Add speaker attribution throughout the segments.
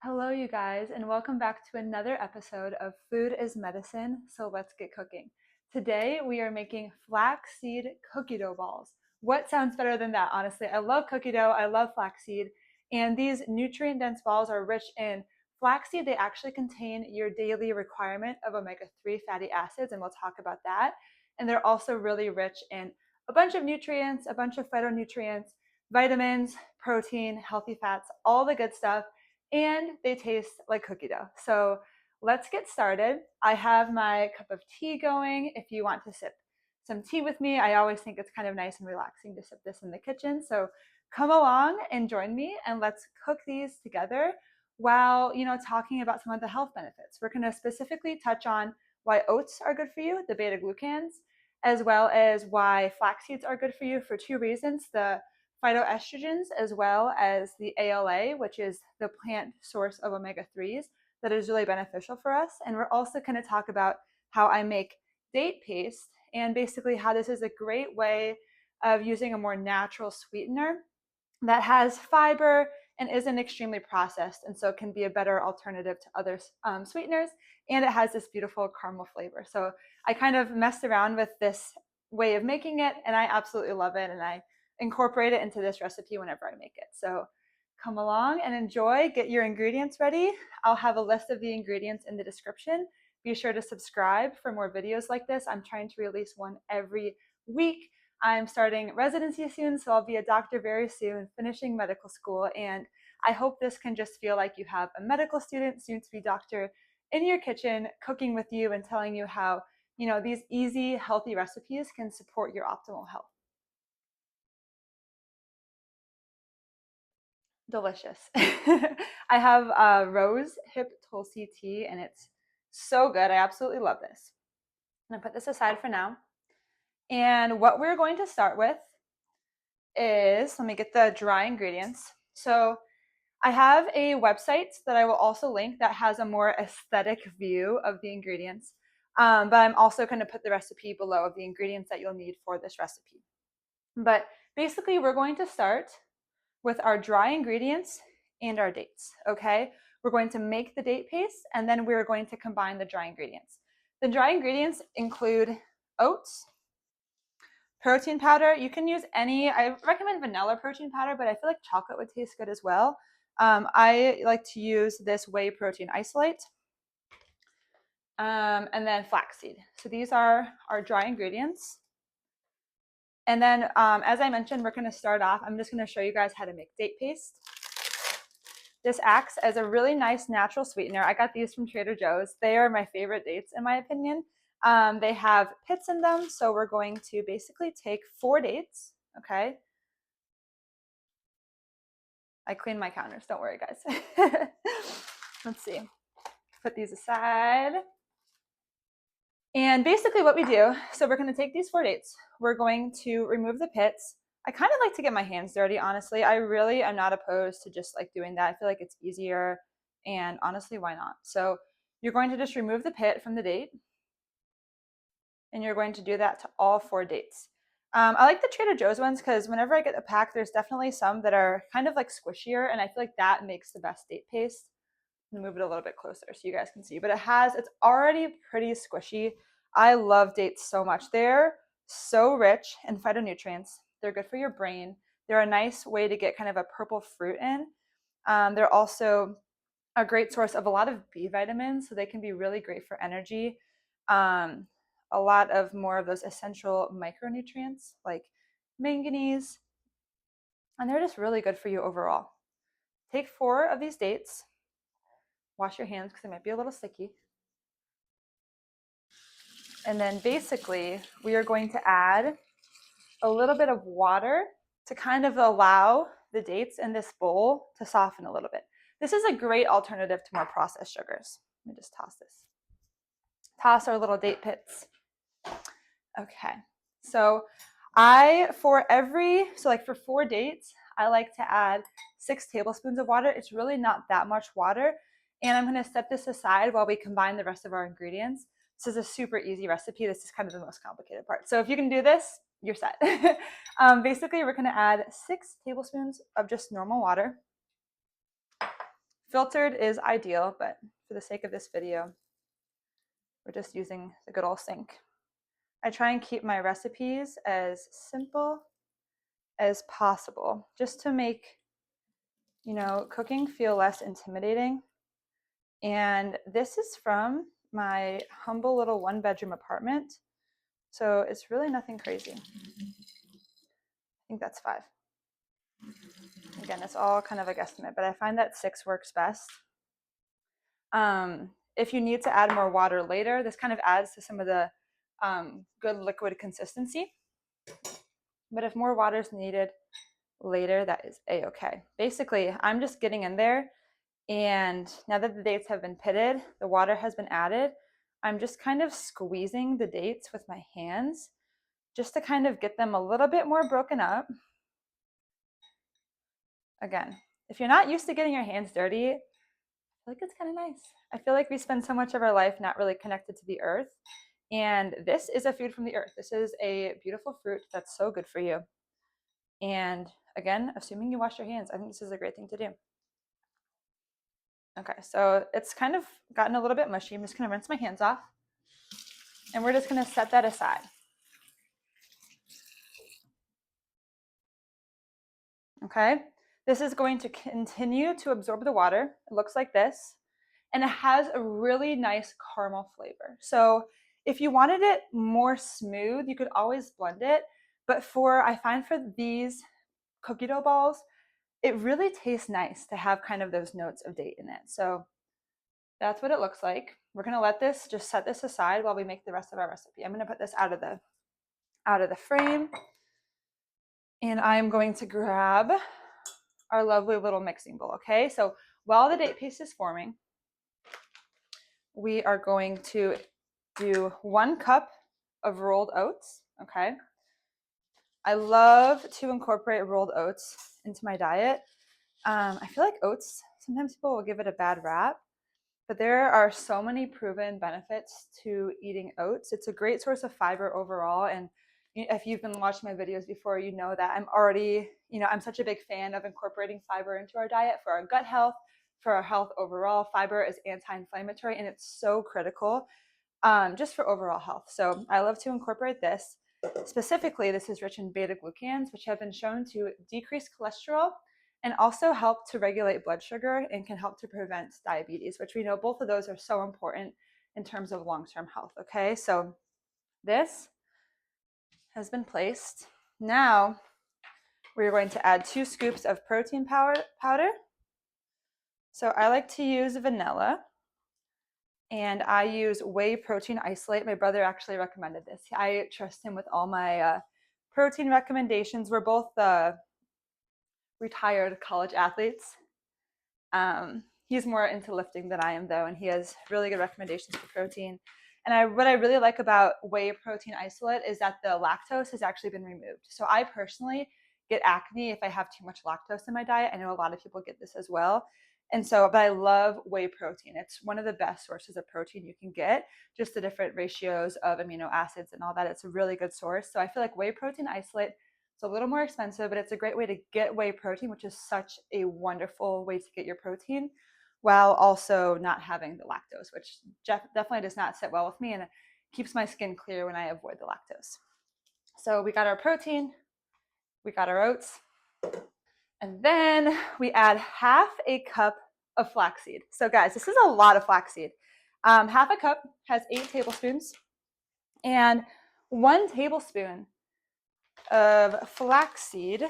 Speaker 1: Hello, you guys, and welcome back to another episode of Food is Medicine, so let's get cooking. Today, we are making flaxseed cookie dough balls. What sounds better than that, honestly? I love cookie dough, I love flaxseed, and these nutrient-dense balls are rich in flaxseed. They actually contain your daily requirement of omega-3 fatty acids, and we'll talk about that. And they're also really rich in a bunch of nutrients, a bunch of phytonutrients, vitamins, protein, healthy fats, all the good stuff, and they taste like cookie dough. So let's get started. I have my cup of tea going. If you want to sip some tea with me, I always think it's kind of nice and relaxing to sip this in the kitchen. So come along and join me and let's cook these together while, talking about some of the health benefits. We're going to specifically touch on why oats are good for you, the beta glucans, as well as why flax seeds are good for you for two reasons: the phytoestrogens as well as the ALA, which is the plant source of omega-3s that is really beneficial for us. And we're also going to talk about how I make date paste and basically how this is a great way of using a more natural sweetener that has fiber and isn't extremely processed, and so can be a better alternative to other sweeteners. And it has this beautiful caramel flavor. So I kind of messed around with this way of making it, and I absolutely love it. And I incorporate it into this recipe whenever I make it. So come along and enjoy. Get your ingredients ready. I'll have a list of the ingredients in the description. Be sure to subscribe for more videos like this. I'm trying to release one every week. I'm starting residency soon, so I'll be a doctor very soon, finishing medical school, and I hope this can just feel like you have a medical student, soon to be doctor, in your kitchen cooking with you and telling you how, these easy, healthy recipes can support your optimal health. Delicious. I have rose hip tulsi tea, and it's so good. I absolutely love this. I'm gonna put this aside for now. And what we're going to start with is, let me get the dry ingredients. So I have a website that I will also link that has a more aesthetic view of the ingredients. But I'm also going to put the recipe below of the ingredients that you'll need for this recipe. But basically, we're going to start with our dry ingredients and our dates, okay? We're going to make the date paste, and then we're going to combine the dry ingredients. The dry ingredients include oats, protein powder. You can use any, I recommend vanilla protein powder, but I feel like chocolate would taste good as well. I like to use this whey protein isolate. And then flaxseed. So these are our dry ingredients. And then, as I mentioned, we're going to start off. I'm just going to show you guys how to make date paste. This acts as a really nice natural sweetener. I got these from Trader Joe's. They are my favorite dates, in my opinion. They have pits in them, so we're going to basically take 4 dates, okay? I clean my counters, don't worry, guys. Let's see. Put these aside. And basically what we do, so we're going to take these 4 dates. We're going to remove the pits. I kind of like to get my hands dirty, honestly. I really am not opposed to just like doing that. I feel like it's easier, and honestly, why not? So you're going to just remove the pit from the date, and you're going to do that to all 4 dates. I like the Trader Joe's ones because whenever I get a pack, there's definitely some that are kind of like squishier, and I feel like that makes the best date paste. I'm gonna move it a little bit closer so you guys can see, but it's already pretty squishy. I love dates so much. They're so rich in phytonutrients. They're good for your brain. They're a nice way to get kind of a purple fruit in. They're also a great source of a lot of B vitamins, so they can be really great for energy. A lot of more of those essential micronutrients like manganese, and they're just really good for you overall. Take 4 of these dates. Wash your hands because they might be a little sticky. And then basically, we are going to add a little bit of water to kind of allow the dates in this bowl to soften a little bit. This is a great alternative to more processed sugars. Let me just toss this. Toss our little date pits. Okay. So for 4 dates, I like to add 6 tablespoons of water. It's really not that much water. And I'm going to set this aside while we combine the rest of our ingredients. This is a super easy recipe. This is kind of the most complicated part. So if you can do this, you're set. Basically, we're going to add 6 tablespoons of just normal water. Filtered is ideal, but for the sake of this video, we're just using the good old sink. I try and keep my recipes as simple as possible, just to make, cooking feel less intimidating. And this is from my humble little 1-bedroom apartment, so it's really nothing crazy. I think that's 5. Again, it's all kind of a guesstimate, but I find that 6 works best. If you need to add more water later, this kind of adds to some of the good liquid consistency. But if more water is needed later, that is a-okay. Basically, I'm just getting in there, and now that the dates have been pitted, the water has been added, I'm just kind of squeezing the dates with my hands just to kind of get them a little bit more broken up. Again, if you're not used to getting your hands dirty, I feel like it's kind of nice. I feel like we spend so much of our life not really connected to the earth, and this is a food from the earth. This is a beautiful fruit that's so good for you. And again, assuming you wash your hands, I think this is a great thing to do. Okay, so it's kind of gotten a little bit mushy. I'm just going to rinse my hands off, and we're just going to set that aside. Okay, this is going to continue to absorb the water. It looks like this, and it has a really nice caramel flavor. So if you wanted it more smooth, you could always blend it. But I find for these cookie dough balls, it really tastes nice to have kind of those notes of date in it. So that's what it looks like. We're going to let this, just set this aside while we make the rest of our recipe. I'm going to put this out of the frame, and I'm going to grab our lovely little mixing bowl. Okay, so while the date paste is forming, we are going to do 1 cup of rolled oats. Okay, I love to incorporate rolled oats into my diet. I feel like oats, sometimes people will give it a bad rap, but there are so many proven benefits to eating oats. It's a great source of fiber overall. And if you've been watching my videos before, you know that I'm such a big fan of incorporating fiber into our diet for our gut health, for our health overall. Fiber is anti-inflammatory, and it's so critical just for overall health. So I love to incorporate this. Specifically, this is rich in beta-glucans, which have been shown to decrease cholesterol and also help to regulate blood sugar and can help to prevent diabetes, which we know both of those are so important in terms of long-term health. Okay, so this has been placed. Now we're going to add 2 scoops of protein powder. So I like to use vanilla, and I use whey protein isolate. My brother actually recommended this. I trust him with all my protein recommendations. We're both retired college athletes. He's more into lifting than I am, though, and he has really good recommendations for protein. And what I really like about whey protein isolate is that the lactose has actually been removed. So I personally get acne if I have too much lactose in my diet. I know a lot of people get this as well. But I love whey protein. It's one of the best sources of protein you can get, just the different ratios of amino acids and all that. It's a really good source. So I feel like whey protein isolate, it's a little more expensive, but it's a great way to get whey protein, which is such a wonderful way to get your protein while also not having the lactose, which definitely does not sit well with me, and it keeps my skin clear when I avoid the lactose. So we got our protein, we got our oats, and then we add half a cup of flaxseed. So guys, this is a lot of flaxseed. Half a cup has 8 tablespoons, and 1 tablespoon of flaxseed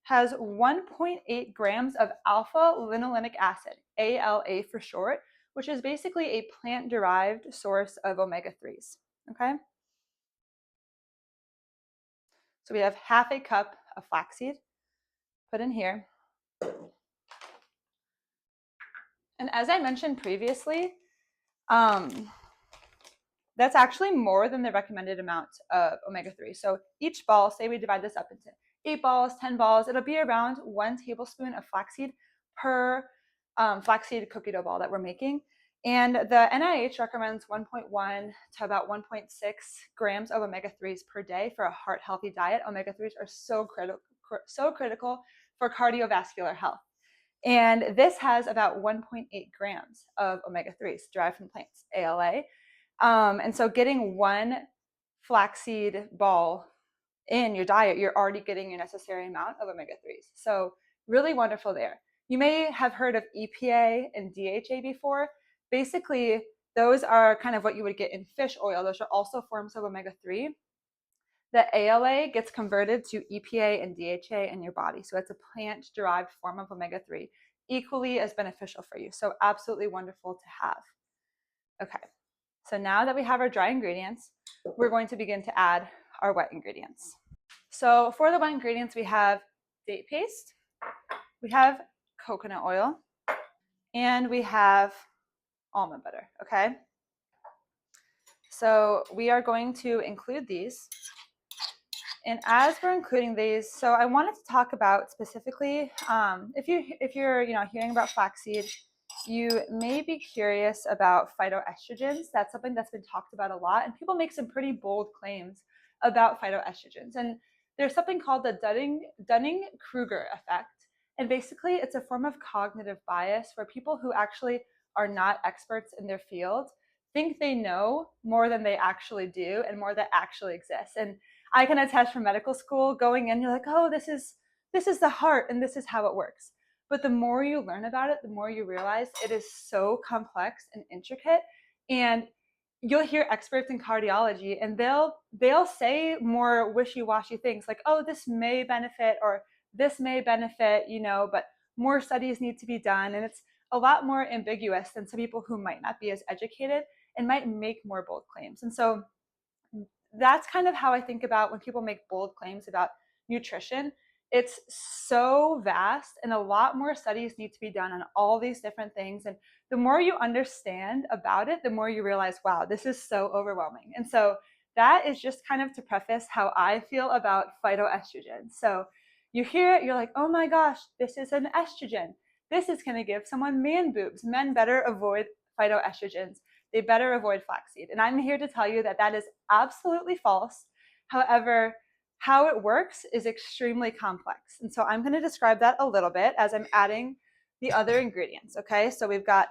Speaker 1: has 1.8 grams of alpha linolenic acid, ALA for short, which is basically a plant-derived source of omega-3s, okay? So we have half a cup of flaxseed put in here. And as I mentioned previously, that's actually more than the recommended amount of omega-3. So each ball, say we divide this up into 8 balls, 10 balls, it'll be around 1 tablespoon of flaxseed per flaxseed cookie dough ball that we're making. And the NIH recommends 1.1 to about 1.6 grams of omega-3s per day for a heart-healthy diet. Omega-3s are so critical for cardiovascular health. And this has about 1.8 grams of omega-3s derived from plants, ALA. And so getting one flaxseed ball in your diet, you're already getting your necessary amount of omega-3s. So really wonderful there. You may have heard of EPA and DHA before. Basically, those are kind of what you would get in fish oil. Those are also forms of omega-3. The ALA gets converted to EPA and DHA in your body. So it's a plant-derived form of omega-3, equally as beneficial for you. So absolutely wonderful to have. Okay, so now that we have our dry ingredients, we're going to begin to add our wet ingredients. So for the wet ingredients, we have date paste, we have coconut oil, and we have almond butter, okay? So we are going to include these. And as we're including these, so I wanted to talk about specifically, if you're hearing about flaxseed, you may be curious about phytoestrogens. That's something that's been talked about a lot, and people make some pretty bold claims about phytoestrogens. And there's something called the Dunning-Kruger effect, and basically it's a form of cognitive bias where people who actually are not experts in their field think they know more than they actually do and more that actually exists. And I can attest from medical school, going in, you're like, oh, this is the heart and this is how it works. But the more you learn about it, the more you realize it is so complex and intricate. And you'll hear experts in cardiology and they'll say more wishy-washy things like, oh, this may benefit or this may benefit, but more studies need to be done. And it's a lot more ambiguous than some people who might not be as educated and might make more bold claims. And so that's kind of how I think about when people make bold claims about nutrition. It's so vast and a lot more studies need to be done on all these different things. And the more you understand about it, the more you realize, wow, this is so overwhelming. And so that is just kind of to preface how I feel about phytoestrogens. So you hear it, you're like, oh my gosh, this is an estrogen. This is going to give someone man boobs. Men better avoid phytoestrogens. They better avoid flaxseed. And I'm here to tell you that that is absolutely false. However, how it works is extremely complex. And so I'm going to describe that a little bit as I'm adding the other ingredients, okay? So we've got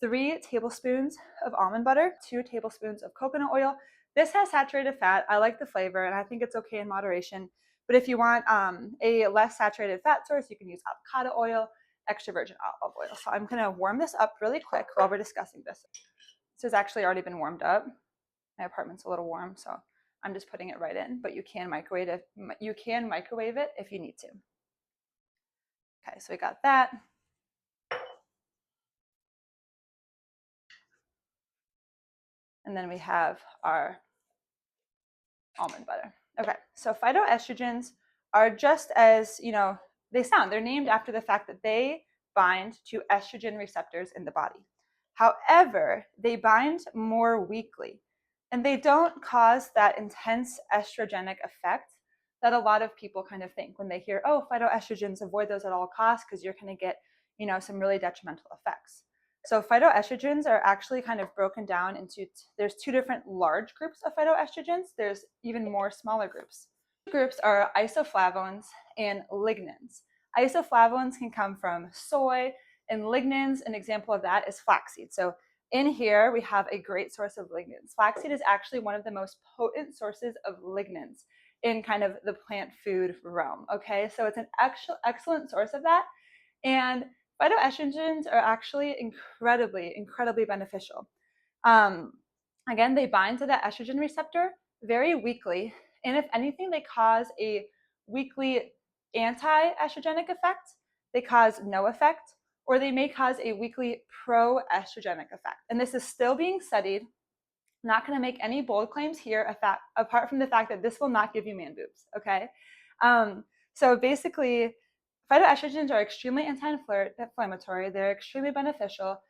Speaker 1: 3 tablespoons of almond butter, 2 tablespoons of coconut oil. This has saturated fat. I like the flavor, and I think it's okay in moderation. But if you want a less saturated fat source, you can use avocado oil, extra virgin olive oil. So I'm going to warm this up really quick while we're discussing this. This has actually already been warmed up. My apartment's a little warm, so I'm just putting it right in, but you can microwave it if you need to. Okay, so we got that. And then we have our almond butter. Okay, so phytoestrogens are just as, they sound. They're named after the fact that they bind to estrogen receptors in the body. However, they bind more weakly, and they don't cause that intense estrogenic effect that a lot of people kind of think when they hear, oh, phytoestrogens, avoid those at all costs because you're going to get, some really detrimental effects. So phytoestrogens are actually kind of broken down into, there's 2 different large groups of phytoestrogens. There's even more smaller groups. Groups are isoflavones and lignans. Isoflavones can come from soy, and lignans, an example of that is flaxseed. So in here, we have a great source of lignans. Flaxseed is actually one of the most potent sources of lignans in kind of the plant food realm, okay? So it's an excellent source of that. And phytoestrogens are actually incredibly beneficial. Again, they bind to that estrogen receptor very weakly. And if anything, they cause a weakly anti-estrogenic effect. They cause no effect, or they may cause a weakly pro-estrogenic effect. And this is still being studied. I'm not going to make any bold claims here apart from the fact that this will not give you man boobs, okay? So basically, phytoestrogens are extremely anti-inflammatory. They're extremely beneficial.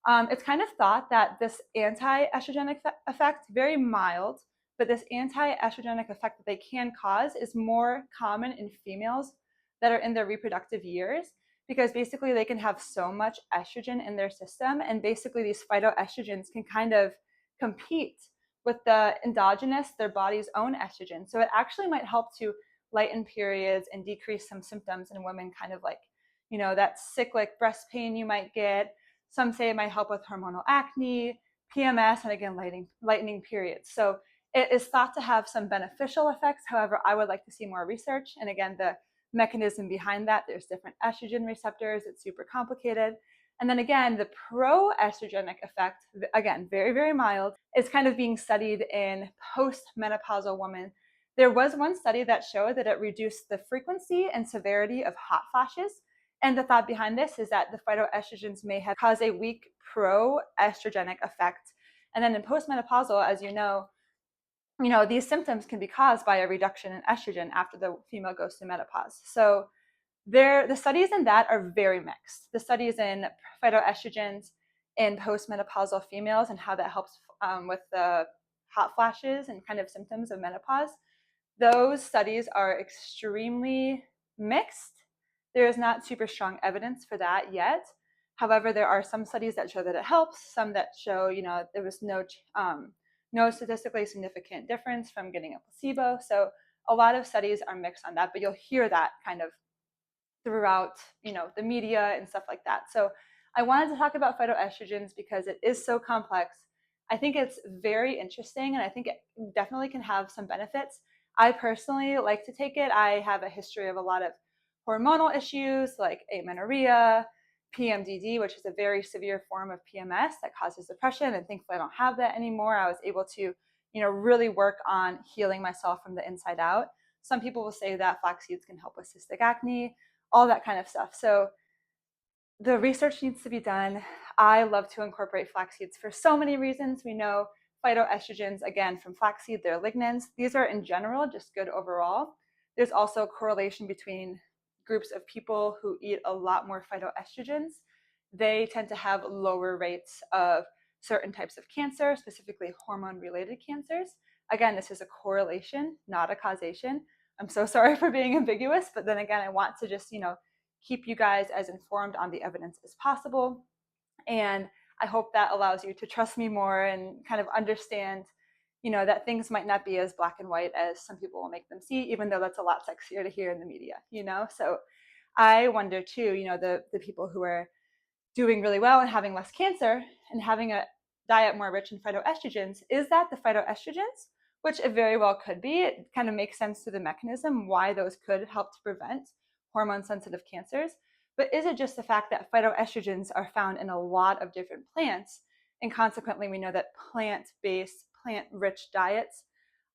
Speaker 1: It's kind of thought that this anti-estrogenic effect, very mild, but this anti-estrogenic effect that they can cause is more common in females that are in their reproductive years, because basically they can have so much estrogen in their system, and basically these phytoestrogens can kind of compete with the endogenous, their body's own estrogen. So it actually might help to lighten periods and decrease some symptoms in women kind of like, that cyclic breast pain you might get. Some say it might help with hormonal acne, PMS, and again, lightning periods. So it is thought to have some beneficial effects. However, I would like to see more research. And again, the mechanism behind that, there's different estrogen receptors. It's super complicated. And then again, the pro-estrogenic effect, again, very, very mild, is kind of being studied in post-menopausal women. There was one study that showed that it reduced the frequency and severity of hot flashes. And the thought behind this is that the phytoestrogens may have caused a weak pro-estrogenic effect. And then in postmenopausal, as you know, these symptoms can be caused by a reduction in estrogen after the female goes through menopause. So the studies in that are very mixed. The studies in phytoestrogens in postmenopausal females and how that helps with the hot flashes and kind of symptoms of menopause, those studies are extremely mixed. There is not super strong evidence for that yet. However, there are some studies that show that it helps, some that show, there was no statistically significant difference from getting a placebo. So a lot of studies are mixed on that, but you'll hear that kind of throughout, the media and stuff like that. So I wanted to talk about phytoestrogens because it is so complex. I think it's very interesting, and I think it definitely can have some benefits. I personally like to take it. I have a history of a lot of hormonal issues like amenorrhea, PMDD, which is a very severe form of PMS that causes depression. And thankfully, I don't have that anymore. I was able to, really work on healing myself from the inside out. Some people will say that flax seeds can help with cystic acne, all that kind of stuff. So the research needs to be done. I love to incorporate flax seeds for so many reasons. We know phytoestrogens, again, from flaxseed, they're lignans. These are in general just good overall. There's also a correlation between groups of people who eat a lot more phytoestrogens. They tend to have lower rates of certain types of cancer, specifically hormone-related cancers. Again, this is a correlation, not a causation. I'm so sorry for being ambiguous, but then again, I want to just, keep you guys as informed on the evidence as possible. And I hope that allows you to trust me more and kind of understand, that things might not be as black and white as some people will make them see, even though that's a lot sexier to hear in the media, So I wonder too, the people who are doing really well and having less cancer and having a diet more rich in phytoestrogens, is that the phytoestrogens, which it very well could be. It kind of makes sense to the mechanism why those could help to prevent hormone-sensitive cancers. But is it just the fact that phytoestrogens are found in a lot of different plants, and consequently we know that plant-based, plant-rich diets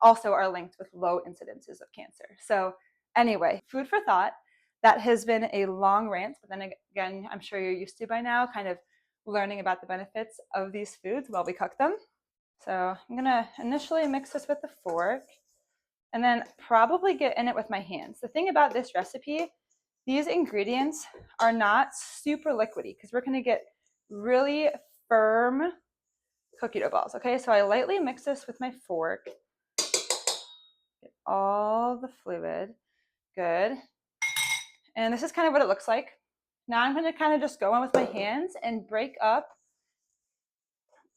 Speaker 1: also are linked with low incidences of cancer? So anyway, food for thought. That has been a long rant, but then again, I'm sure you're used to by now, kind of learning about the benefits of these foods while we cook them. So I'm gonna initially mix this with a fork and then probably get in it with my hands. The thing about this recipe, these ingredients are not super liquidy because we're gonna get really firm cookie dough balls, okay? So I lightly mix this with my fork. Get all the fluid, good. And this is kind of what it looks like. Now I'm gonna kind of just go in with my hands and break up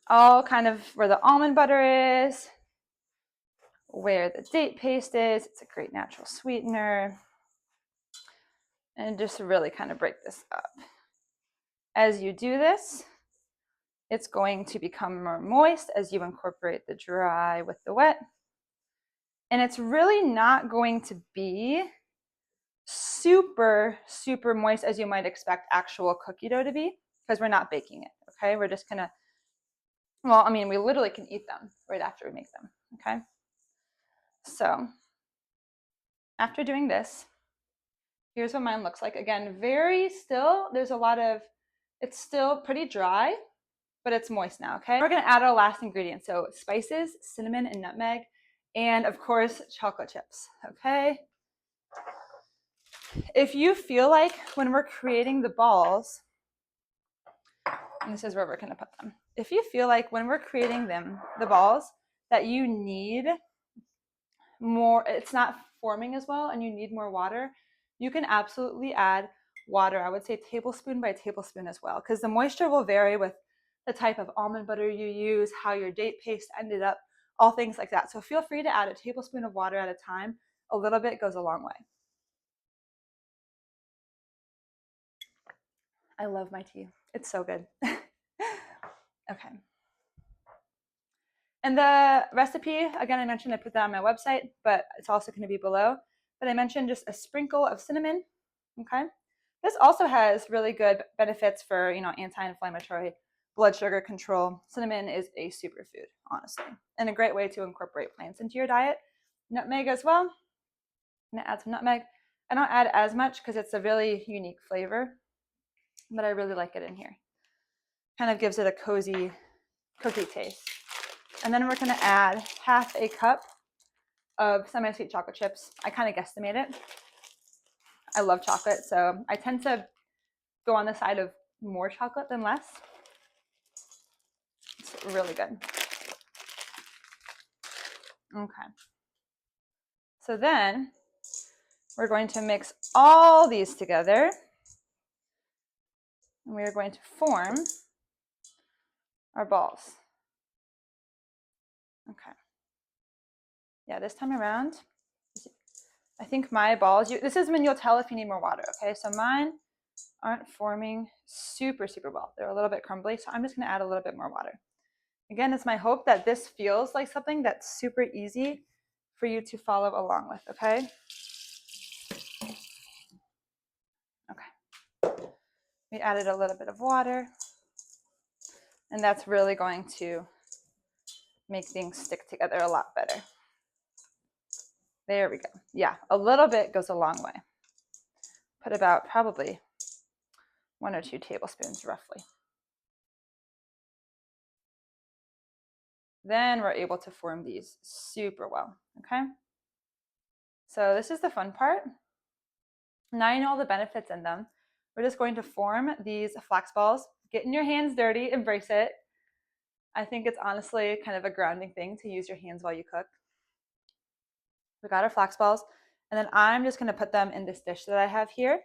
Speaker 1: all kind of where the almond butter is, where the date paste is. It's a great natural sweetener. And just really kind of break this up. As you do this, it's going to become more moist as you incorporate the dry with the wet. And it's really not going to be super, super moist as you might expect actual cookie dough to be, because we're not baking it, okay? We're just gonna, well, I mean, we literally can eat them right after we make them, okay? So after doing this, here's what mine looks like. Again, very still, there's a lot of, it's still pretty dry, but it's moist now, okay? We're gonna add our last ingredient. So spices, cinnamon and nutmeg, and of course, chocolate chips, okay? If you feel like when we're creating the balls, and this is where we're gonna put them. If you feel like when we're creating them, the balls, that you need more, it's not forming as well and you need more water, you can absolutely add water. I would say tablespoon by tablespoon as well, because the moisture will vary with the type of almond butter you use, how your date paste ended up, all things like that. So feel free to add a tablespoon of water at a time. A little bit goes a long way. I love my tea. It's so good. Okay. And the recipe, again, I mentioned I put that on my website, but it's also going to be below. But I mentioned just a sprinkle of cinnamon. Okay. This also has really good benefits for, anti-inflammatory, blood sugar control. Cinnamon is a superfood, honestly, and a great way to incorporate plants into your diet. Nutmeg as well. I'm going to add some nutmeg. I don't add as much because it's a really unique flavor, but I really like it in here. Kind of gives it a cozy cookie taste. And then we're going to add half a cup of semi-sweet chocolate chips. I kind of guesstimate it. I love chocolate, so I tend to go on the side of more chocolate than less. It's really good. Okay. So then we're going to mix all these together. And we are going to form our balls. Okay. Yeah, this time around, I think my balls, this is when you'll tell if you need more water, okay? So mine aren't forming super, super well. They're a little bit crumbly, so I'm just gonna add a little bit more water. Again, it's my hope that this feels like something that's super easy for you to follow along with, okay? Okay. We added a little bit of water, and that's really going to make things stick together a lot better. There we go. Yeah, a little bit goes a long way. Put about probably 1 or 2 tablespoons roughly. Then we're able to form these super well, okay? So this is the fun part. Now you know all the benefits in them. We're just going to form these flax balls. Getting your hands dirty, embrace it. I think it's honestly kind of a grounding thing to use your hands while you cook. We got our flax balls, and then I'm just gonna put them in this dish that I have here.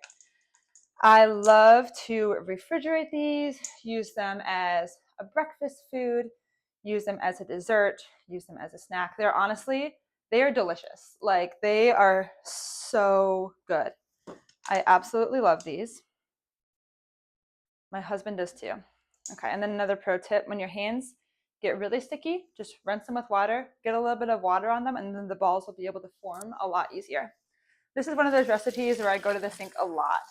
Speaker 1: I love to refrigerate these, use them as a breakfast food, use them as a dessert, use them as a snack. They are delicious. Like, they are so good. I absolutely love these. My husband does too. Okay, and then another pro tip, when your hands get really sticky, just rinse them with water, get a little bit of water on them, and then the balls will be able to form a lot easier. This is one of those recipes where I go to the sink a lot.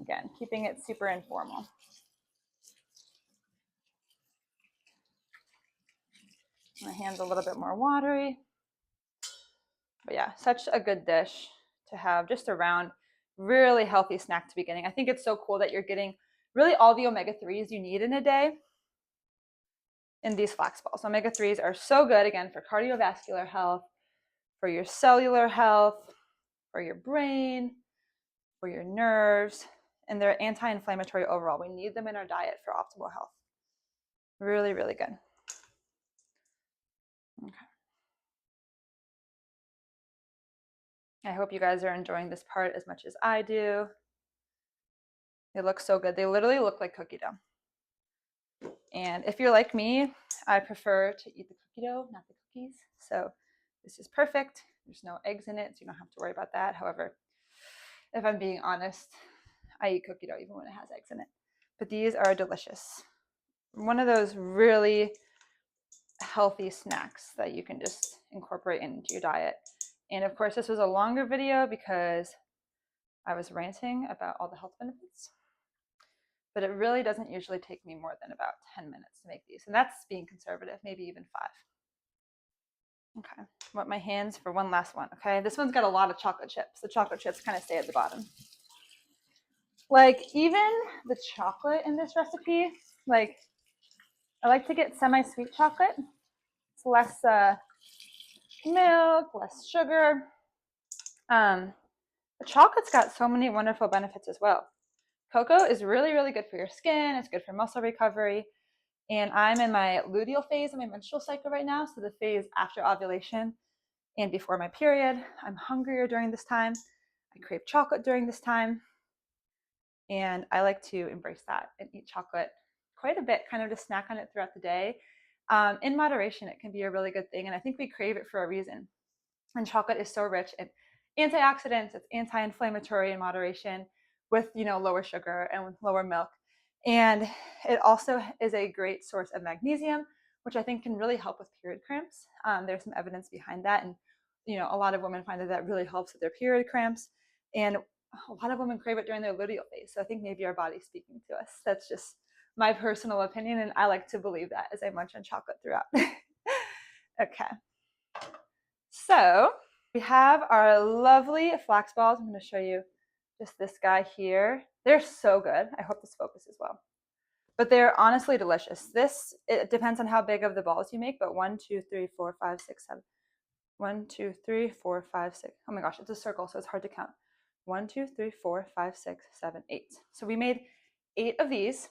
Speaker 1: Again, keeping it super informal. My hand's a little bit more watery. But yeah, such a good dish to have just a round, really healthy snack to beginning. I think it's so cool that you're getting really all the omega-3s you need in a day in these flax balls. Omega-3s are so good, again, for cardiovascular health, for your cellular health, for your brain, for your nerves, and they're anti-inflammatory overall. We need them in our diet for optimal health. Really, really good. Okay. I hope you guys are enjoying this part as much as I do. They look so good. They literally look like cookie dough. And if you're like me, I prefer to eat the cookie dough, not the cookies. So this is perfect. There's no eggs in it, so you don't have to worry about that. However, if I'm being honest, I eat cookie dough even when it has eggs in it. But these are delicious. One of those really healthy snacks that you can just incorporate into your diet. And of course, this was a longer video because I was ranting about all the health benefits. But it really doesn't usually take me more than about 10 minutes to make these. And that's being conservative, maybe even 5. Okay, wet my hands for one last one, okay? This one's got a lot of chocolate chips. The chocolate chips kind of stay at the bottom. Like, even the chocolate in this recipe, like, I like to get semi-sweet chocolate. It's less milk, less sugar. The chocolate's got so many wonderful benefits as well. Cocoa is really, really good for your skin. It's good for muscle recovery. And I'm in my luteal phase of my menstrual cycle right now, so the phase after ovulation and before my period. I'm hungrier during this time. I crave chocolate during this time. And I like to embrace that and eat chocolate quite a bit, kind of to snack on it throughout the day. In moderation, it can be a really good thing. And I think we crave it for a reason. And chocolate is so rich in antioxidants, it's anti-inflammatory in moderation. with, lower sugar and with lower milk. And it also is a great source of magnesium, which I think can really help with period cramps. There's some evidence behind that. And, a lot of women find that that really helps with their period cramps. And a lot of women crave it during their luteal phase. So I think maybe our body's speaking to us. That's just my personal opinion. And I like to believe that as I munch on chocolate throughout. Okay. So we have our lovely flax balls. I'm going to show you just this guy here. They're so good. I hope this focuses well. But they're honestly delicious. It depends on how big of the balls you make, but 1, 2, 3, 4, 5, 6, 7. 1, 2, 3, 4, 5, 6. Oh my gosh, it's a circle, so it's hard to count. 1, 2, 3, 4, 5, 6, 7, 8. So we made 8 of these.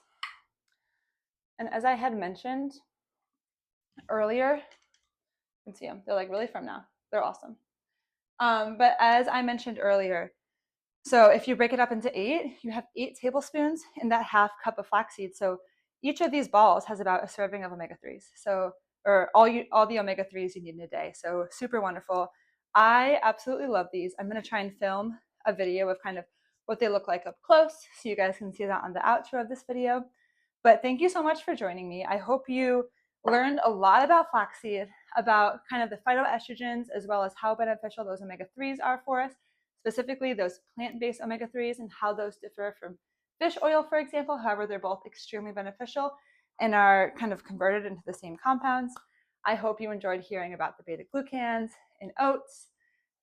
Speaker 1: And as I had mentioned earlier, you can see them. They're like really firm now. They're awesome. But as I mentioned earlier, so if you break it up into 8, you have 8 tablespoons in that half cup of flaxseed. So each of these balls has about a serving of omega-3s. So, or all the omega-3s you need in a day. So super wonderful. I absolutely love these. I'm going to try and film a video of kind of what they look like up close so you guys can see that on the outro of this video. But thank you so much for joining me. I hope you learned a lot about flaxseed, about kind of the phytoestrogens, as well as how beneficial those omega-3s are for us, specifically those plant-based omega-3s and how those differ from fish oil, for example. However, they're both extremely beneficial and are kind of converted into the same compounds. I hope you enjoyed hearing about the beta-glucans in oats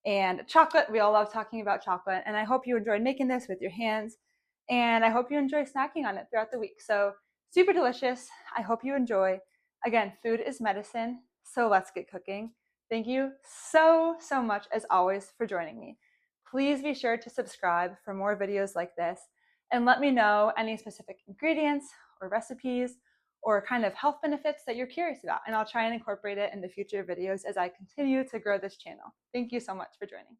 Speaker 1: and chocolate. We all love talking about chocolate. And I hope you enjoyed making this with your hands. And I hope you enjoy snacking on it throughout the week. So super delicious. I hope you enjoy. Again, food is medicine. So let's get cooking. Thank you so, so much, as always, for joining me. Please be sure to subscribe for more videos like this. And let me know any specific ingredients or recipes or kind of health benefits that you're curious about. And I'll try and incorporate it in the future videos as I continue to grow this channel. Thank you so much for joining.